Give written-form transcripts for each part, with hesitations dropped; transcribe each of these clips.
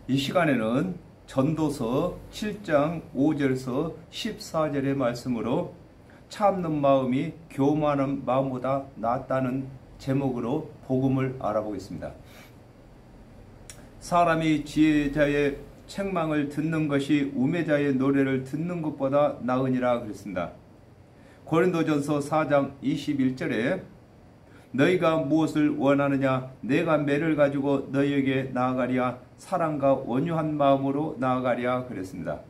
이 시간에는 전도서 7장 5절에서 14절의 말씀으로 참는 마음이 교만한 마음보다 낫다는 제목으로 복음을 알아보겠습니다. 사람이 지혜자의 책망을 듣는 것이 우매자의 노래를 듣는 것보다 나으니라 그랬습니다. 고린도전서 4장 21절에 너희가 무엇을 원하느냐 내가 매를 가지고 너희에게 나아가랴 사랑과 온유한 마음으로 나아가랴 그랬습니다.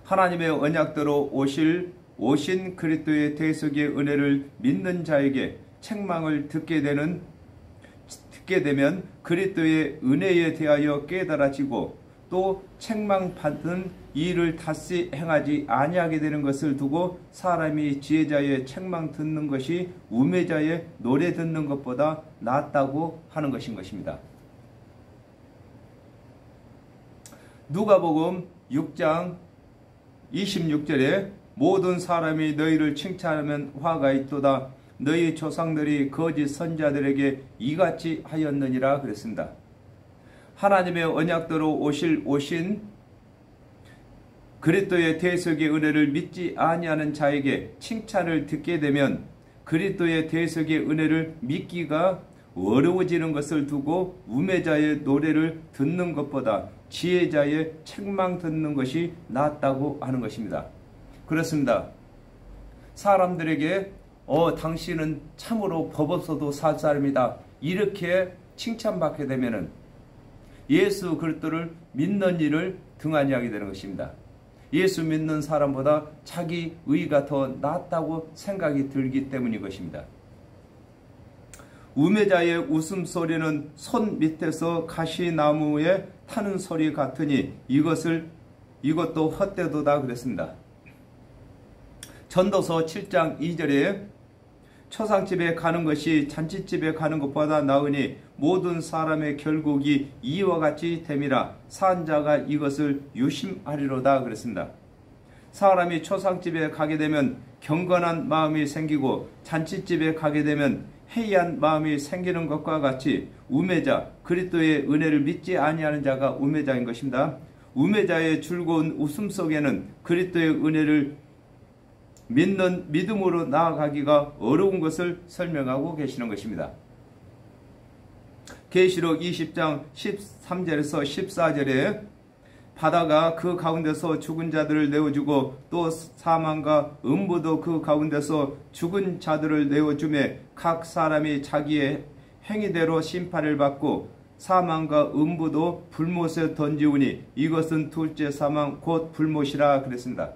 하나님의 언약대로 오신 그리스도의 대속의 은혜를 믿는 자에게 책망을 듣게 되면 그리스도의 은혜에 대하여 깨달아지고 또 책망받은 일을 다시 행하지 아니하게 되는 것을 두고 사람이 지혜자의 책망 듣는 것이 우매자의 노래 듣는 것보다 낫다고 하는 것입니다. 누가복음 6장 26절에 모든 사람이 너희를 칭찬하면 화가 있도다. 너희 조상들이 거짓 선자들에게 이같이 하였느니라 그랬습니다. 하나님의 언약대로 오신 그리스도의 대속의 은혜를 믿지 아니하는 자에게 칭찬을 듣게 되면 그리스도의 대속의 은혜를 믿기가 어려워지는 것을 두고 우매자의 노래를 듣는 것보다 지혜자의 책망 듣는 것이 낫다고 하는 것입니다. 그렇습니다. 사람들에게 당신은 참으로 법 없어도 살 사람이다 이렇게 칭찬받게 되면은 예수 그리스도를 믿는 일을 등한히 하게 되는 것입니다. 예수 믿는 사람보다 자기 의가 더 낫다고 생각이 들기 때문인 것입니다. 우매자의 웃음소리는 손 밑에서 가시나무에 타는 소리 같으니 이것도 헛되도다 그랬습니다. 전도서 7장 2절에 초상집에 가는 것이 잔치집에 가는 것보다 나으니 모든 사람의 결국이 이와 같이 됨이라 산자가 이것을 유심하리로다 그랬습니다. 사람이 초상집에 가게 되면 경건한 마음이 생기고 잔치집에 가게 되면 해이한 마음이 생기는 것과 같이 우매자 그리스도의 은혜를 믿지 아니하는 자가 우매자인 것입니다. 우매자의 즐거운 웃음 속에는 그리스도의 은혜를 믿는 믿음으로 나아가기가 어려운 것을 설명하고 계시는 것입니다. 계시록 20장 13절에서 14절에 바다가 그 가운데서 죽은 자들을 내어주고 또 사망과 음부도 그 가운데서 죽은 자들을 내어주매 각 사람이 자기의 행위대로 심판을 받고 사망과 음부도 불못에 던지우니 이것은 둘째 사망 곧 불못이라 그랬습니다.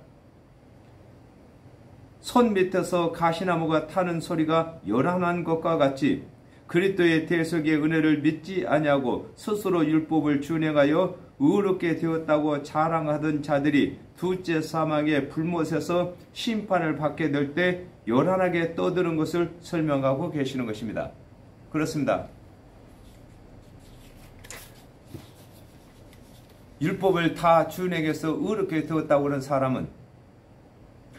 손 밑에서 가시나무가 타는 소리가 요란한 것과 같이 그리스도의 대속의 은혜를 믿지 아니하고 스스로 율법을 준행하여 의롭게 되었다고 자랑하던 자들이 둘째 사망의 불못에서 심판을 받게 될 때 요란하게 떠드는 것을 설명하고 계시는 것입니다. 그렇습니다. 율법을 다 준행해서 의롭게 되었다고 하는 사람은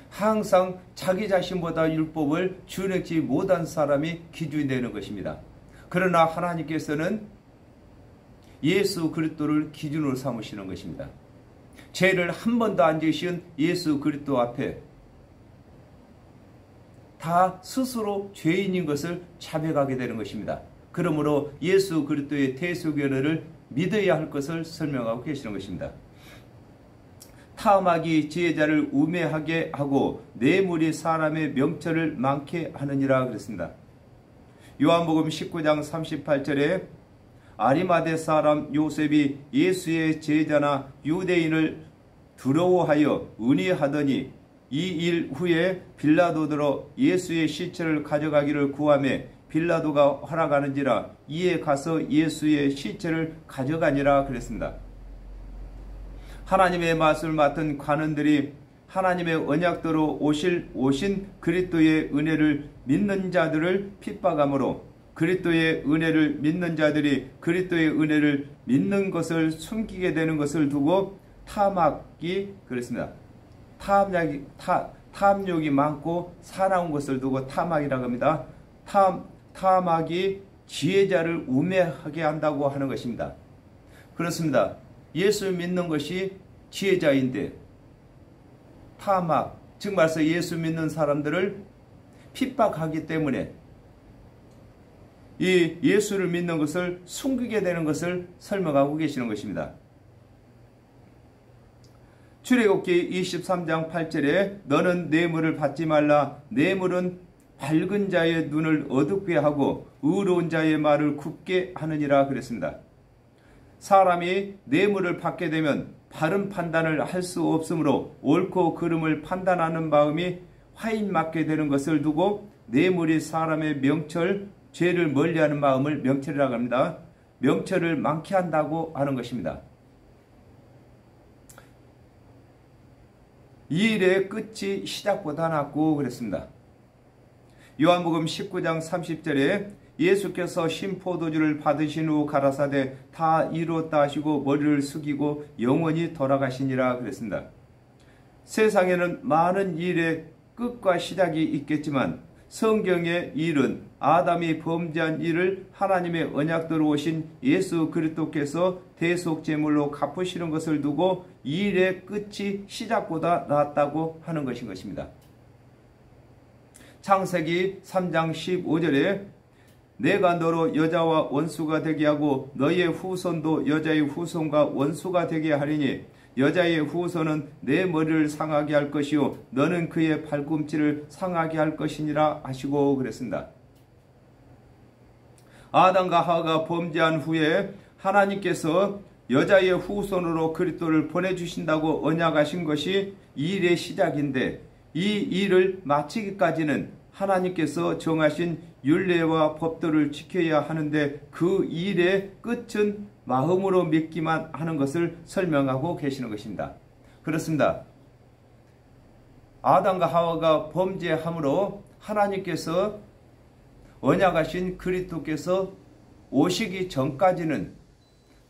항상 자기 자신보다 율법을 준행치 못한 사람이 기준이 되는 것입니다. 그러나 하나님께서는 예수 그리스도를 기준으로 삼으시는 것입니다. 죄를 한 번도 안 지으신 예수 그리스도 앞에 다 스스로 죄인인 것을 자백하게 되는 것입니다. 그러므로 예수 그리스도의 대속의 은혜를 믿어야 할 것을 설명하고 계시는 것입니다. 탐악이 지혜자를 우매하게 하고 뇌물이 사람의 명철을 많게 하느니라 그랬습니다. 요한복음 19장 38절에 아리마대 사람 요셉이 예수의 제자나 유대인을 두려워하여 은혜하더니 이 일 후에 빌라도더러 예수의 시체를 가져가기를 구하며 빌라도가 허락하는지라 이에 가서 예수의 시체를 가져가니라 그랬습니다. 하나님의 말씀을 맡은 관원들이 하나님의 언약대로 오신 그리스도의 은혜를 믿는 자들을 핍박함으로 그리스도의 은혜를 믿는 자들이 그리스도의 은혜를 믿는 것을 숨기게 되는 것을 두고 탐욕이 그랬습니다. 탐욕이 많고 사나운 것을 두고 탐욕이라고 합니다. 탐욕이 지혜자를 우매하게 한다고 하는 것입니다. 그렇습니다. 예수 믿는 것이 지혜자인데 타막, 즉 말해서 예수 믿는 사람들을 핍박하기 때문에 이 예수를 믿는 것을 숨기게 되는 것을 설명하고 계시는 것입니다. 출애굽기 23장 8절에 너는 뇌물을 받지 말라. 뇌물은 밝은 자의 눈을 어둡게 하고 의로운 자의 말을 굽게 하느니라 그랬습니다. 사람이 뇌물을 받게 되면 바른 판단을 할 수 없으므로 옳고 그름을 판단하는 마음이 화인 맞게 되는 것을 두고 뇌물이 사람의 명철, 죄를 멀리하는 마음을 명철이라고 합니다. 명철을 많게 한다고 하는 것입니다. 이 일의 끝이 시작보다 낫고 그랬습니다. 요한복음 19장 30절에 예수께서 신포도주를 받으신 후 가라사대 다 이루었다 하시고 머리를 숙이고 영원히 돌아가시니라 그랬습니다. 세상에는 많은 일의 끝과 시작이 있겠지만 성경의 일은 아담이 범죄한 일을 하나님의 언약대로 오신 예수 그리스도께서 대속제물로 갚으시는 것을 두고 이 일의 끝이 시작보다 낫다고 하는 것인 것입니다. 창세기 3장 15절에 내가 너로 여자와 원수가 되게 하고 너의 후손도 여자의 후손과 원수가 되게 하리니 여자의 후손은 내 머리를 상하게 할 것이요 너는 그의 발꿈치를 상하게 할 것이니라 하시고 그랬습니다. 아담과 하와가 범죄한 후에 하나님께서 여자의 후손으로 그리스도를 보내주신다고 언약하신 것이 이 일의 시작인데 이 일을 마치기까지는 하나님께서 정하신 율례와 법도를 지켜야 하는데 그 일의 끝은 마음으로 믿기만 하는 것을 설명하고 계시는 것입니다. 그렇습니다. 아담과 하와가 범죄함으로 하나님께서 언약하신 그리스도께서 오시기 전까지는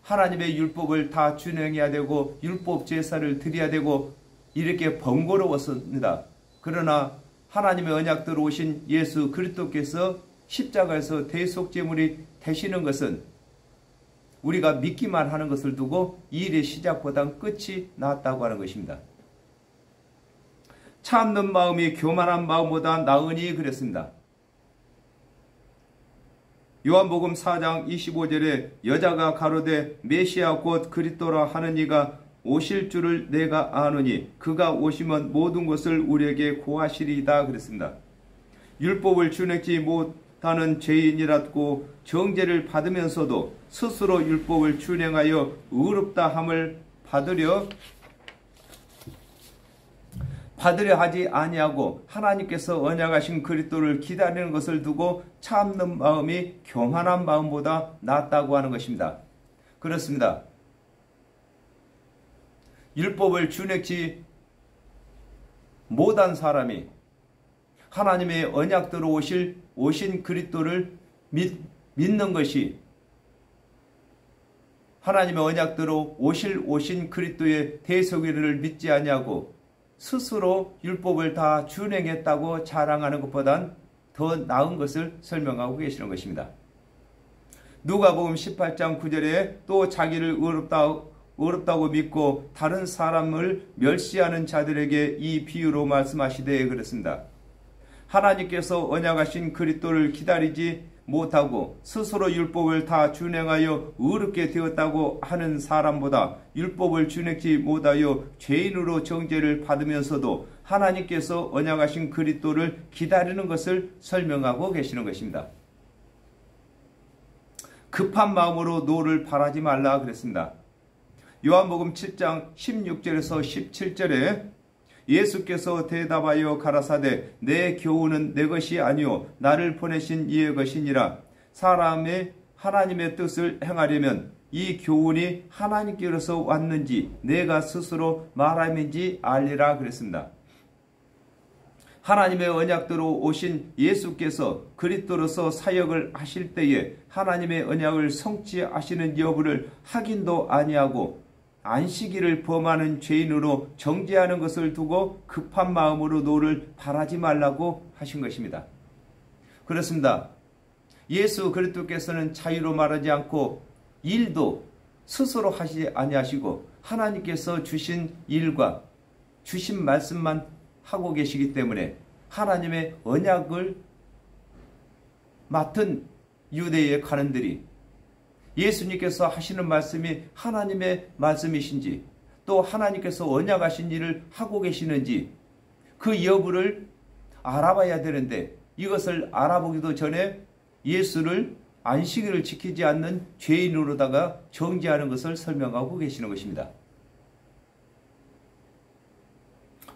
하나님의 율법을 다 준행해야 되고 율법 제사를 드려야 되고 이렇게 번거로웠습니다. 그러나 하나님의 언약대로 오신 예수 그리스도께서 십자가에서 대속제물이 되시는 것은 우리가 믿기만 하는 것을 두고 이 일의 시작보단 끝이 낫다고 하는 것입니다. 참는 마음이 교만한 마음보다 나으니 그랬습니다. 요한복음 4장 25절에 여자가 가로되 메시아 곧 그리스도라 하는 이가 오실 줄을 내가 아노니 그가 오시면 모든 것을 우리에게 고하시리이다 그랬습니다. 율법을 준행치 못하는 죄인이라고 정죄를 받으면서도 스스로 율법을 준행하여 의롭다함을 받으려 하지 아니하고 하나님께서 언약하신 그리스도를 기다리는 것을 두고 참는 마음이 교만한 마음보다 낫다고 하는 것입니다. 그렇습니다. 율법을 준행치 못한 사람이 하나님의 언약대로 오신 그리스도를 믿는 것이 하나님의 언약대로 오신 그리스도의 대속일을 믿지 아니하고 스스로 율법을 다 준행했다고 자랑하는 것보단 더 나은 것을 설명하고 계시는 것입니다. 누가복음 18장 9절에 또 자기를 의롭다고 믿고 다른 사람을 멸시하는 자들에게 이 비유로 말씀하시되 그랬습니다. 하나님께서 언약하신 그리스도를 기다리지 못하고 스스로 율법을 다 준행하여 의롭게 되었다고 하는 사람보다 율법을 준행치 못하여 죄인으로 정죄를 받으면서도 하나님께서 언약하신 그리스도를 기다리는 것을 설명하고 계시는 것입니다. 급한 마음으로 노를 바라지 말라 그랬습니다. 요한복음 7장 16절에서 17절에 예수께서 대답하여 가라사대 내 교훈은 내 것이 아니요 나를 보내신 이의 것이니라. 사람의 하나님의 뜻을 행하려면 이 교훈이 하나님께로서 왔는지 내가 스스로 말함인지 알리라 그랬습니다. 하나님의 언약대로 오신 예수께서 그리스도로서 사역을 하실 때에 하나님의 언약을 성취하시는 여부를 확인도 아니하고 안식일을 범하는 죄인으로 정죄하는 것을 두고 급한 마음으로 노를 바라지 말라고 하신 것입니다. 그렇습니다. 예수 그리스도께서는 자유로 말하지 않고 일도 스스로 하시지 아니하시고 하나님께서 주신 일과 주신 말씀만 하고 계시기 때문에 하나님의 언약을 맡은 유대의 관원들이 예수님께서 하시는 말씀이 하나님의 말씀이신지 또 하나님께서 언약하신 일을 하고 계시는지 그 여부를 알아봐야 되는데 이것을 알아보기도 전에 예수를 안식일을 지키지 않는 죄인으로다가 정죄하는 것을 설명하고 계시는 것입니다.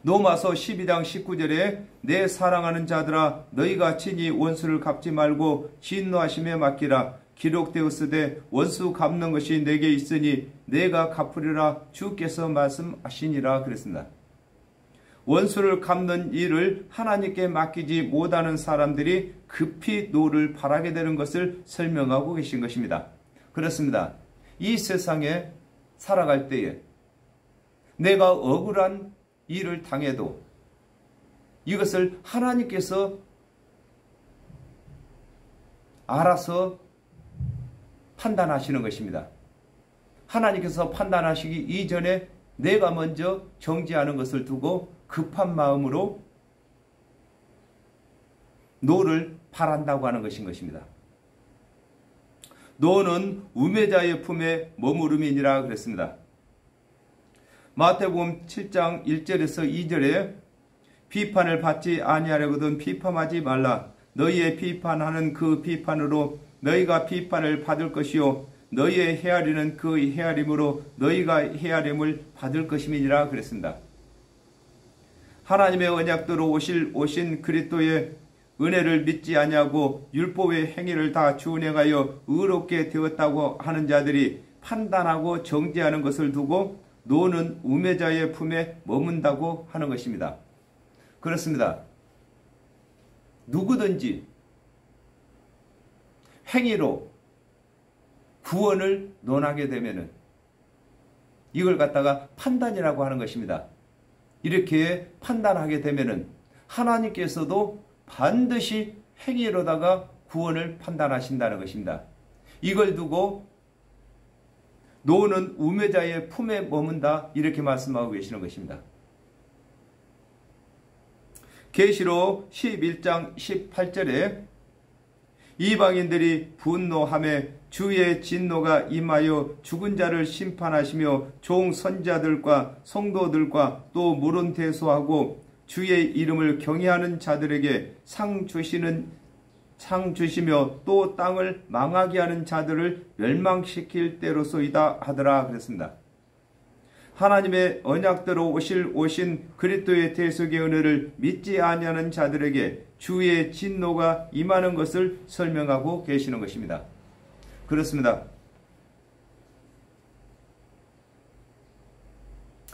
로마서 12장 19절에 내 사랑하는 자들아 너희가 친히 원수를 갚지 말고 진노하심에 맡기라. 기록되었으되 원수 갚는 것이 내게 있으니 내가 갚으리라 주께서 말씀하시니라 그랬습니다. 원수를 갚는 일을 하나님께 맡기지 못하는 사람들이 급히 노를 바라게 되는 것을 설명하고 계신 것입니다. 그렇습니다. 이 세상에 살아갈 때에 내가 억울한 일을 당해도 이것을 하나님께서 알아서 판단하시는 것입니다. 하나님께서 판단하시기 이전에 내가 먼저 정죄하는 것을 두고 급한 마음으로 노를 바란다고 하는 것인 것입니다. 노는 우매자의 품에 머무름이니라 그랬습니다. 마태복음 7장 1절에서 2절에 비판을 받지 아니하려거든 비판하지 말라. 너희의 비판하는 그 비판으로 너희가 비판을 받을 것이요 너희의 헤아리는 그 헤아림으로 너희가 헤아림을 받을 것임이니라 그랬습니다. 하나님의 언약대로 오신 그리스도의 은혜를 믿지 아니하고 율법의 행위를 다 준행하여 의롭게 되었다고 하는 자들이 판단하고 정죄하는 것을 두고 노는 우매자의 품에 머문다고 하는 것입니다. 그렇습니다. 누구든지 행위로 구원을 논하게 되면은 이걸 갖다가 판단이라고 하는 것입니다. 이렇게 판단하게 되면은 하나님께서도 반드시 행위로다가 구원을 판단하신다는 것입니다. 이걸 두고 노는 우매자의 품에 머문다 이렇게 말씀하고 계시는 것입니다. 계시록 11장 18절에 이방인들이 분노하며 주의 진노가 임하여 죽은 자를 심판하시며 종 선자들과 성도들과 또 물은 대소하고 주의 이름을 경외하는 자들에게 상 주시며 또 땅을 망하게 하는 자들을 멸망시킬 때로소이다 하더라 그랬습니다. 하나님의 언약대로 오신 그리스도의 대속의 은혜를 믿지 아니하는 자들에게 주의 진노가 임하는 것을 설명하고 계시는 것입니다. 그렇습니다.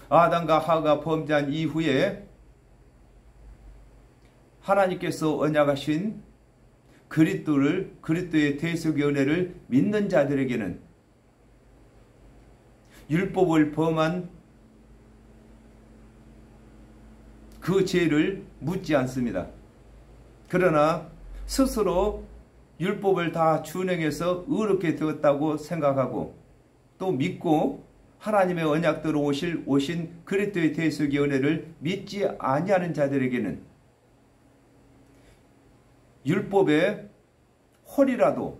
아담과 하와가 범죄한 이후에 하나님께서 언약하신 그리스도의 대속의 은혜를 믿는 자들에게는 율법을 범한 그 죄를 묻지 않습니다. 그러나 스스로 율법을 다 준행해서 의롭게 되었다고 생각하고 또 믿고 하나님의 언약대로 오신 그리스도의 대속의 은혜를 믿지 아니하는 자들에게는 율법의 홀이라도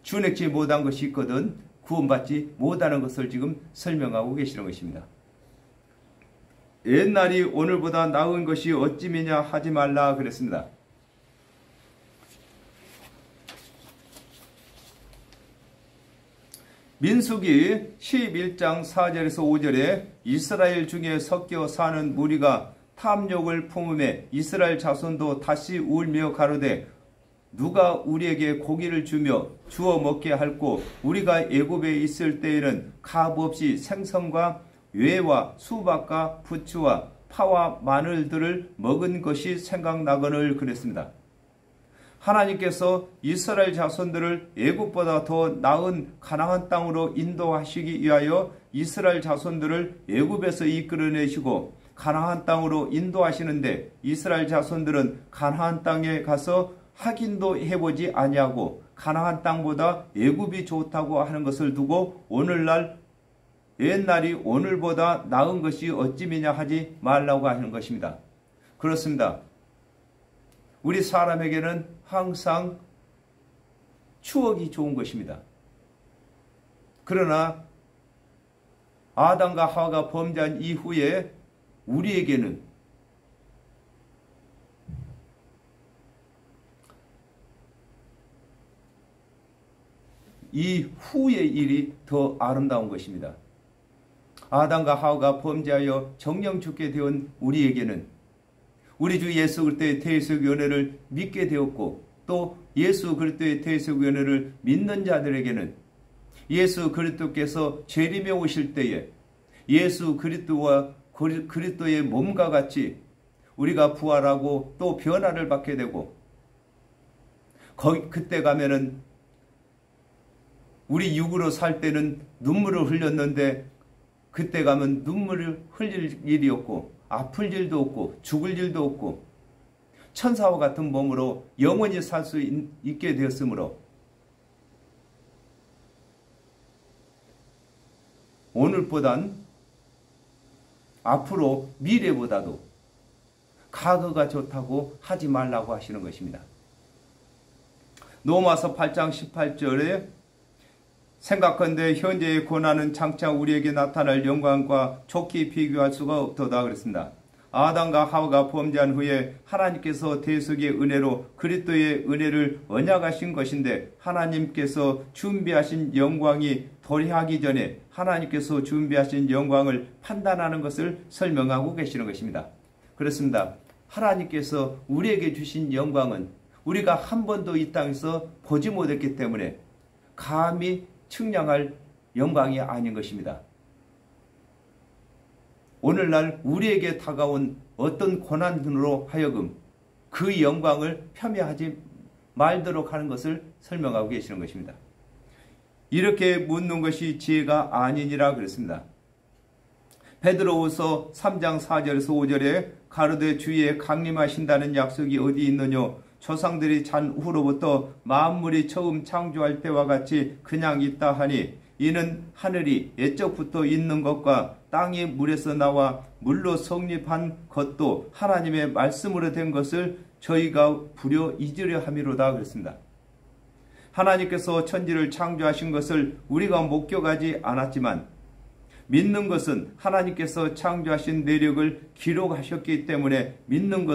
준행치 못한 것이 있거든 구원받지 못하는 것을 지금 설명하고 계시는 것입니다. 옛날이 오늘보다 나은 것이 어찌미냐 하지 말라 그랬습니다. 민수기 11장 4절에서 5절에 이스라엘 중에 섞여 사는 무리가 탐욕을 품음에 이스라엘 자손도 다시 울며 가로되 누가 우리에게 고기를 주며 주어 먹게 할꼬 우리가 애굽에 있을 때에는 값없이 생선과 외와 수박과 부추와 파와 마늘들을 먹은 것이 생각나거늘 그랬습니다. 하나님께서 이스라엘 자손들을 애굽보다 더 나은 가나안 땅으로 인도하시기 위하여 이스라엘 자손들을 애굽에서 이끌어내시고 가나안 땅으로 인도하시는데 이스라엘 자손들은 가나안 땅에 가서 확인도 해보지 아니하고 가나안 땅보다 애굽이 좋다고 하는 것을 두고 오늘날 옛날이 오늘보다 나은 것이 어찌미냐 하지 말라고 하는 것입니다. 그렇습니다. 우리 사람에게는 항상 추억이 좋은 것입니다. 그러나 아담과 하와가 범죄한 이후에 우리에게는 이 후의 일이 더 아름다운 것입니다. 아담과 하와가 범죄하여 정령 죽게 되온 우리에게는 우리 주 예수 그리스도의 대속의 은혜를 믿게 되었고 또 예수 그리스도의 대속의 은혜를 믿는 자들에게는 예수 그리스도께서 재림에 오실 때에 예수 그리스도와 그리스도의 몸과 같이 우리가 부활하고 또 변화를 받게 되고 그때 가면은 우리 육으로 살 때는 눈물을 흘렸는데 그때 가면 눈물을 흘릴 일이 없고 아플 일도 없고 죽을 일도 없고 천사와 같은 몸으로 영원히 살 수 있게 되었으므로 오늘보단 앞으로 미래보다도 과거가 좋다고 하지 말라고 하시는 것입니다. 로마서 8장 18절에 생각컨대 현재의 고난은 장차 우리에게 나타날 영광과 좋게 비교할 수가 없도다 그랬습니다. 아담과 하와가 범죄한 후에 하나님께서 대속의 은혜로 그리스도의 은혜를 언약하신 것인데 하나님께서 준비하신 영광이 도래하기 전에 하나님께서 준비하신 영광을 판단하는 것을 설명하고 계시는 것입니다. 그렇습니다. 하나님께서 우리에게 주신 영광은 우리가 한 번도 이 땅에서 보지 못했기 때문에 감히 측량할 영광이 아닌 것입니다. 오늘날 우리에게 다가온 어떤 고난으로 하여금 그 영광을 폄훼하지 말도록 하는 것을 설명하고 계시는 것입니다. 이렇게 묻는 것이 지혜가 아니니라 그랬습니다. 베드로후서 3장 4절에서 5절에 가로되 주의 강림하신다는 약속이 어디 있느뇨 조상들이 잔 후로부터 만물이 처음 창조할 때와 같이 그냥 있다 하니 이는 하늘이 옛적부터 있는 것과 땅이 물에서 나와 물로 성립한 것도 하나님의 말씀으로 된 것을 저희가 부려 잊으려 함이로다 그랬습니다. 하나님께서 천지를 창조하신 것을 우리가 목격하지 않았지만 믿는 것은 하나님께서 창조하신 내력을 기록하셨기 때문에 믿는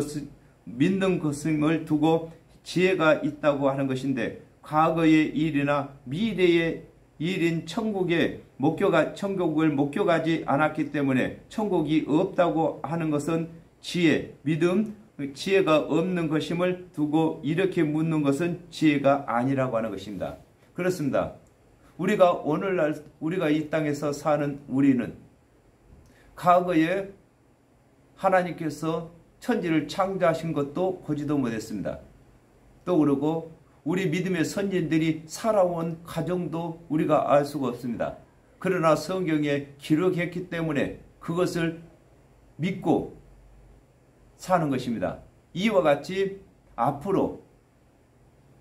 것을 두고 지혜가 있다고 하는 것인데 과거의 일이나 미래의 일인 천국을 목격하지 않았기 때문에 천국이 없다고 하는 것은 지혜, 믿음, 지혜가 없는 것임을 두고 이렇게 묻는 것은 지혜가 아니라고 하는 것입니다. 그렇습니다. 우리가 오늘날 우리가 이 땅에서 사는 우리는 과거에 하나님께서 천지를 창조하신 것도 보지도 못했습니다. 또 그러고 우리 믿음의 선진들이 살아온 가정도 우리가 알 수가 없습니다. 그러나 성경에 기록했기 때문에 그것을 믿고 사는 것입니다. 이와 같이 앞으로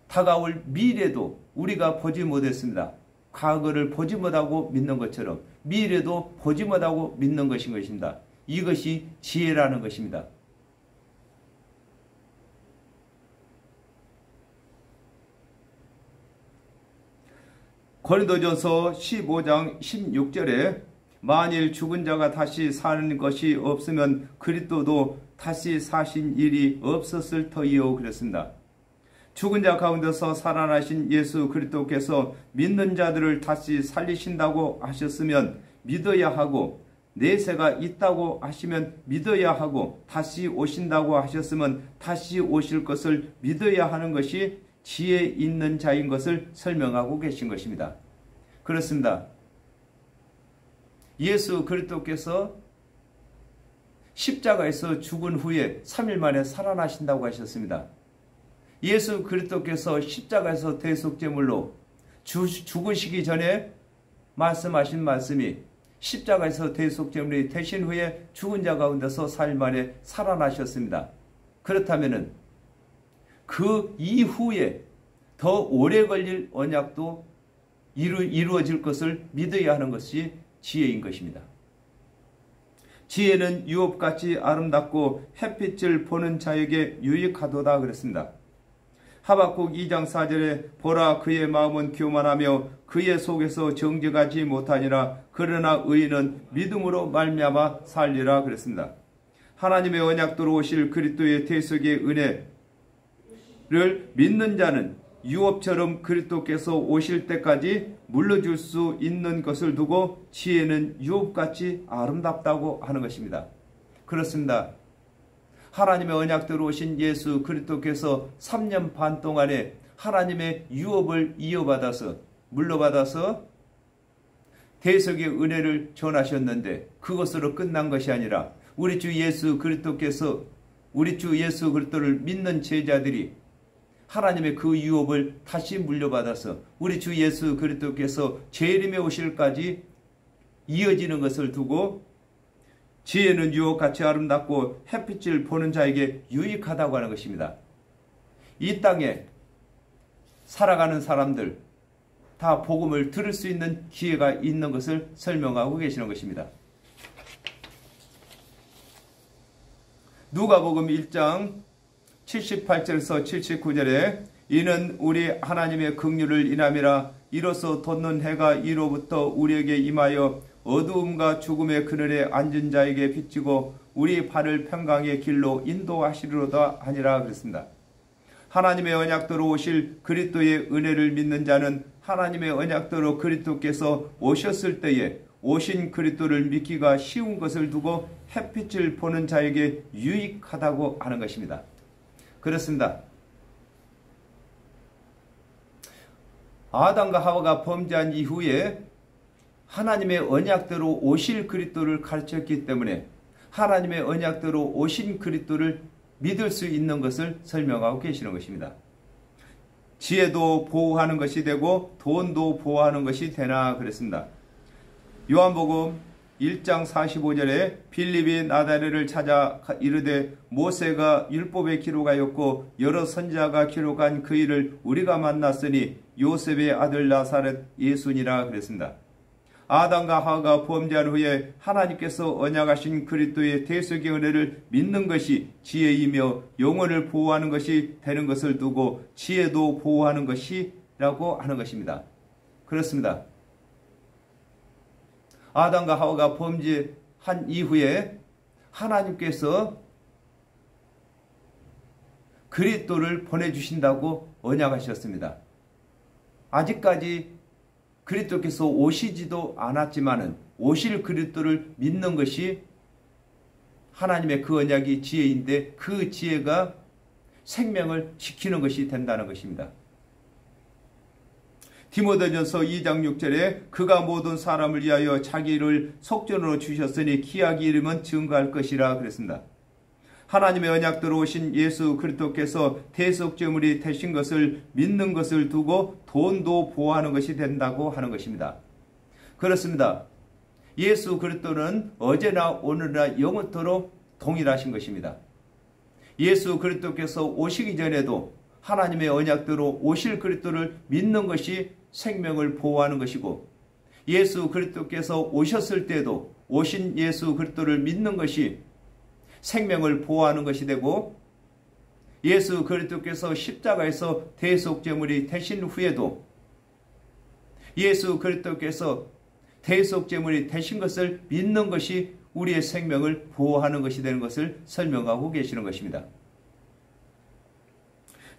다가올 미래도 우리가 보지 못했습니다. 과거를 보지 못하고 믿는 것처럼 미래도 보지 못하고 믿는 것인 것입니다. 이것이 지혜라는 것입니다. 고린도전서 15장 16절에 만일 죽은 자가 다시 사는 것이 없으면 그리스도도 다시 사신 일이 없었을 터이요 그랬습니다. 죽은 자 가운데서 살아나신 예수 그리스도께서 믿는 자들을 다시 살리신다고 하셨으면 믿어야 하고 내세가 있다고 하시면 믿어야 하고 다시 오신다고 하셨으면 다시 오실 것을 믿어야 하는 것이 지혜 있는 자인 것을 설명하고 계신 것입니다. 그렇습니다. 예수 그리스도께서 십자가에서 죽은 후에 3일 만에 살아나신다고 하셨습니다. 예수 그리스도께서 십자가에서 대속제물로 죽으시기 전에 말씀하신 말씀이 십자가에서 대속제물이 되신 후에 죽은 자 가운데서 4일 만에 살아나셨습니다. 그렇다면 그 이후에 더 오래 걸릴 언약도 이루어질 것을 믿어야 하는 것이 지혜인 것입니다. 지혜는 유업같이 아름답고 햇빛을 보는 자에게 유익하도다 그랬습니다. 하박국 2장 4절에 보라 그의 마음은 교만하며 그의 속에서 정직하지 못하니라 그러나 의인은 믿음으로 말미암아 살리라 그랬습니다. 하나님의 언약도로 오실 그리스도의 대속의 은혜를 믿는 자는 유업처럼 그리스도께서 오실 때까지 물러줄 수 있는 것을 두고 지혜는 유업같이 아름답다고 하는 것입니다. 그렇습니다. 하나님의 언약대로 오신 예수 그리스도께서 3년 반 동안에 하나님의 유업을 이어받아서 물러받아서 대속의 은혜를 전하셨는데 그것으로 끝난 것이 아니라 우리 주 예수 그리스도께서 우리 주 예수 그리스도를 믿는 제자들이 하나님의 그 유업을 다시 물려받아서 우리 주 예수 그리스도께서 재림에 오실까지 이어지는 것을 두고 지혜는 유업같이 아름답고 햇빛을 보는 자에게 유익하다고 하는 것입니다. 이 땅에 살아가는 사람들 다 복음을 들을 수 있는 기회가 있는 것을 설명하고 계시는 것입니다. 누가복음 1장 78절에서 79절에 이는 우리 하나님의 긍휼을 인함이라 이로써 돋는 해가 이로부터 우리에게 임하여 어두움과 죽음의 그늘에 앉은 자에게 비치고 우리 발을 평강의 길로 인도하시리로다 하니라 그랬습니다. 하나님의 언약대로 오실 그리스도의 은혜를 믿는 자는 하나님의 언약대로 그리스도께서 오셨을 때에 오신 그리스도를 믿기가 쉬운 것을 두고 햇빛을 보는 자에게 유익하다고 하는 것입니다. 그렇습니다. 아담과 하와가 범죄한 이후에 하나님의 언약대로 오실 그리스도를 가르쳤기 때문에 하나님의 언약대로 오신 그리스도를 믿을 수 있는 것을 설명하고 계시는 것입니다. 지혜도 보호하는 것이 되고 돈도 보호하는 것이 되나 그랬습니다. 요한복음 1장 45절에 빌립이 나다레를 찾아 이르되 모세가 율법에 기록하였고 여러 선지자가 기록한 그 일을 우리가 만났으니 요셉의 아들 나사렛 예수니라 그랬습니다. 아담과 하와가 범죄한 후에 하나님께서 언약하신 그리스도의 대속의 은혜를 믿는 것이 지혜이며 영혼을 보호하는 것이 되는 것을 두고 지혜도 보호하는 것이라고 하는 것입니다. 그렇습니다. 아담과 하와가 범죄한 이후에 하나님께서 그리스도를 보내주신다고 언약하셨습니다. 아직까지 그리스도께서 오시지도 않았지만은 오실 그리스도를 믿는 것이 하나님의 그 언약이 지혜인데 그 지혜가 생명을 지키는 것이 된다는 것입니다. 디모데전서 2장 6절에 그가 모든 사람을 위하여 자기를 속전으로 주셨으니 기약이 이르면 증거할 것이라 그랬습니다. 하나님의 언약대로 오신 예수 그리스도께서 대속제물이 되신 것을 믿는 것을 두고 돈도 보호하는 것이 된다고 하는 것입니다. 그렇습니다. 예수 그리스도는 어제나 오늘이나 영원토록 동일하신 것입니다. 예수 그리스도께서 오시기 전에도 하나님의 언약대로 오실 그리스도를 믿는 것이 생명을 보호하는 것이고 예수 그리스도께서 오셨을 때도 오신 예수 그리스도를 믿는 것이 생명을 보호하는 것이 되고 예수 그리스도께서 십자가에서 대속제물이 되신 후에도 예수 그리스도께서 대속제물이 되신 것을 믿는 것이 우리의 생명을 보호하는 것이 되는 것을 설명하고 계시는 것입니다.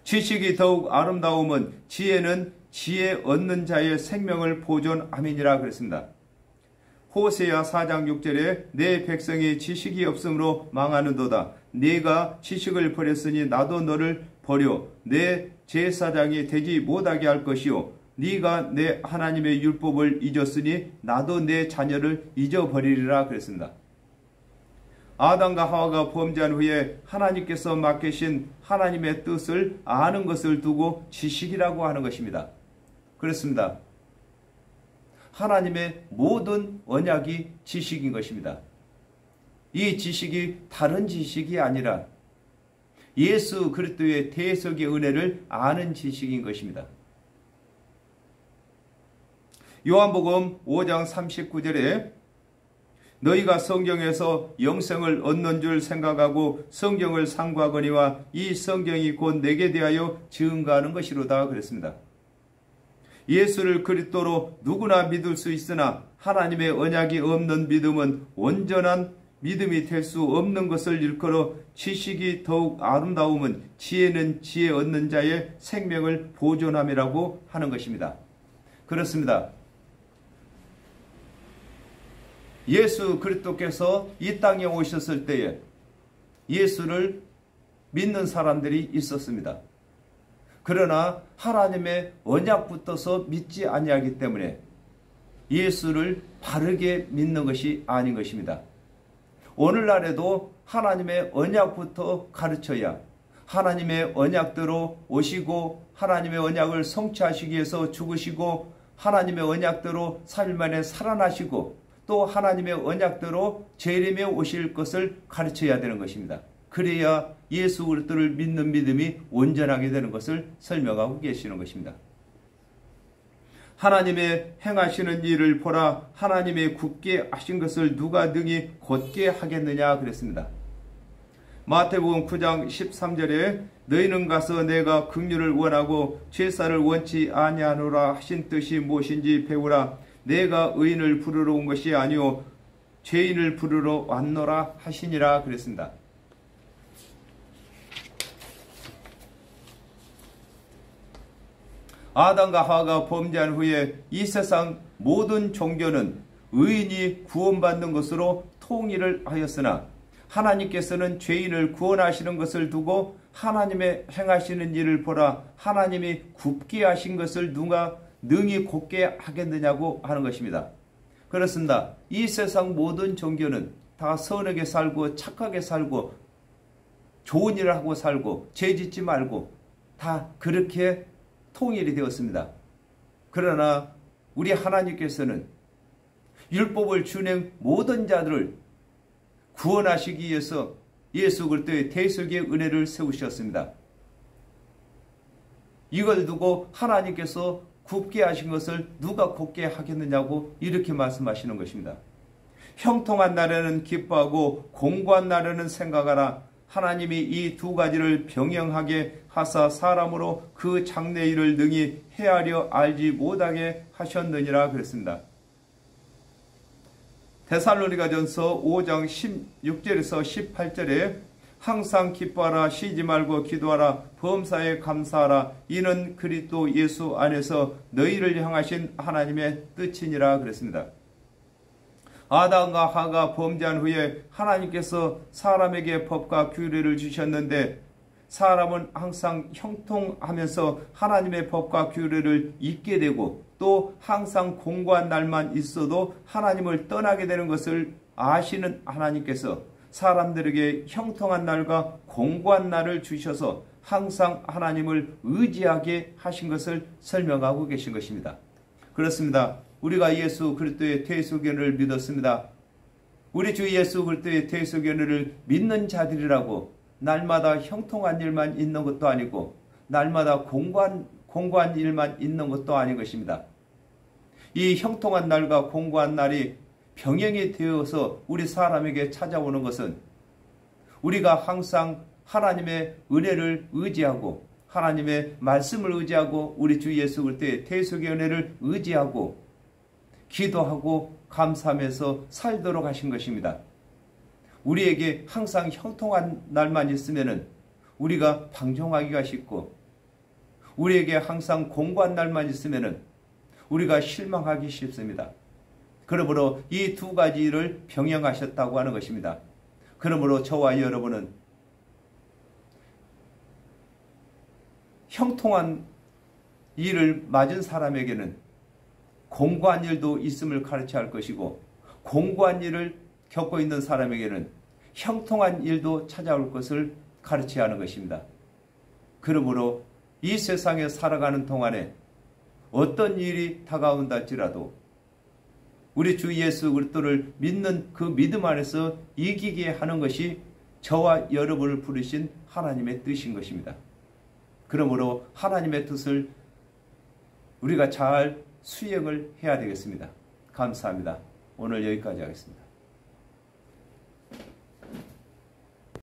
지식이 더욱 아름다움은 지혜는 지혜 얻는 자의 생명을 보존함이니라 그랬습니다. 호세아 4장 6절에 내 백성이 지식이 없으므로 망하는도다. 네가 지식을 버렸으니 나도 너를 버려 내 제사장이 되지 못하게 할 것이요 네가 내 하나님의 율법을 잊었으니 나도 내 자녀를 잊어버리리라 그랬습니다. 아담과 하와가 범죄한 후에 하나님께서 맡기신 하나님의 뜻을 아는 것을 두고 지식이라고 하는 것입니다. 그렇습니다. 하나님의 모든 언약이 지식인 것입니다. 이 지식이 다른 지식이 아니라 예수 그리스도의 대속의 은혜를 아는 지식인 것입니다. 요한복음 5장 39절에 너희가 성경에서 영생을 얻는 줄 생각하고 성경을 상고하거니와 이 성경이 곧 내게 대하여 증거하는 것이로다 그랬습니다. 예수를 그리스도로 누구나 믿을 수 있으나 하나님의 언약이 없는 믿음은 온전한 믿음이 될 수 없는 것을 일컬어 지식이 더욱 아름다움은 지혜는 지혜 얻는 자의 생명을 보존함이라고 하는 것입니다. 그렇습니다. 예수 그리스도께서 이 땅에 오셨을 때에 예수를 믿는 사람들이 있었습니다. 그러나 하나님의 언약부터서 믿지 아니하기 때문에 예수를 바르게 믿는 것이 아닌 것입니다. 오늘날에도 하나님의 언약부터 가르쳐야 하나님의 언약대로 오시고 하나님의 언약을 성취하시기 위해서 죽으시고 하나님의 언약대로 3일 만에 살아나시고 또 하나님의 언약대로 재림에 오실 것을 가르쳐야 되는 것입니다. 그래야 예수 그리스도를 믿는 믿음이 온전하게 되는 것을 설명하고 계시는 것입니다. 하나님의 행하시는 일을 보라. 하나님의 굳게 하신 것을 누가 능히 곧게 하겠느냐 그랬습니다. 마태복음 9장 13절에 너희는 가서 내가 긍휼을 원하고 제사를 원치 아니하노라 하신 뜻이 무엇인지 배우라. 내가 의인을 부르러 온 것이 아니요 죄인을 부르러 왔노라 하시니라 그랬습니다. 아담과 하와가 범죄한 후에 이 세상 모든 종교는 의인이 구원받는 것으로 통일을 하였으나 하나님께서는 죄인을 구원하시는 것을 두고 하나님의 행하시는 일을 보라. 하나님이 굽게 하신 것을 누가 능히 곧게 하겠느냐고 하는 것입니다. 그렇습니다. 이 세상 모든 종교는 다 선하게 살고 착하게 살고 좋은 일을 하고 살고 죄 짓지 말고 다 그렇게 통일이 되었습니다. 그러나 우리 하나님께서는 율법을 준행 모든 자들을 구원하시기 위해서 예수 그리스도의 대속의 은혜를 세우셨습니다. 이걸 두고 하나님께서 굽게 하신 것을 누가 곧게 하겠느냐고 이렇게 말씀하시는 것입니다. 형통한 날에는 기뻐하고 공고한 날에는 생각하라. 하나님이 이 두 가지를 병행하게 하사 사람으로 그 장래 일을 능히 헤아려 알지 못하게 하셨느니라 그랬습니다. 데살로니가전서 5장 16절에서 18절에 항상 기뻐하라. 쉬지 말고 기도하라. 범사에 감사하라. 이는 그리스도 예수 안에서 너희를 향하신 하나님의 뜻이니라 그랬습니다. 아담과 하가 범죄한 후에 하나님께서 사람에게 법과 규례를 주셨는데 사람은 항상 형통하면서 하나님의 법과 규례를 잊게 되고 또 항상 공고한 날만 있어도 하나님을 떠나게 되는 것을 아시는 하나님께서 사람들에게 형통한 날과 공고한 날을 주셔서 항상 하나님을 의지하게 하신 것을 설명하고 계신 것입니다. 그렇습니다. 우리가 예수 그리스도의 대속의 은혜를 믿었습니다. 우리 주 예수 그리스도의 대속의 은혜를 믿는 자들이라고 날마다 형통한 일만 있는 것도 아니고 날마다 공고한 일만 있는 것도 아닌 것입니다. 이 형통한 날과 공고한 날이 병행이 되어서 우리 사람에게 찾아오는 것은 우리가 항상 하나님의 은혜를 의지하고 하나님의 말씀을 의지하고 우리 주 예수 그리스도의 대속의 은혜를 의지하고 기도하고 감사하면서 살도록 하신 것입니다. 우리에게 항상 형통한 날만 있으면 우리가 방종하기가 쉽고 우리에게 항상 공고한 날만 있으면 우리가 실망하기 쉽습니다. 그러므로 이 두 가지를 병행하셨다고 하는 것입니다. 그러므로 저와 여러분은 형통한 일을 맞은 사람에게는 공고한 일도 있음을 가르쳐야 할 것이고 공고한 일을 겪고 있는 사람에게는 형통한 일도 찾아올 것을 가르쳐야 하는 것입니다. 그러므로 이 세상에 살아가는 동안에 어떤 일이 다가온다 할지라도 우리 주 예수 그리스도를 믿는 그 믿음 안에서 이기게 하는 것이 저와 여러분을 부르신 하나님의 뜻인 것입니다. 그러므로 하나님의 뜻을 우리가 잘 수행을 해야 되겠습니다. 감사합니다. 오늘 여기까지 하겠습니다.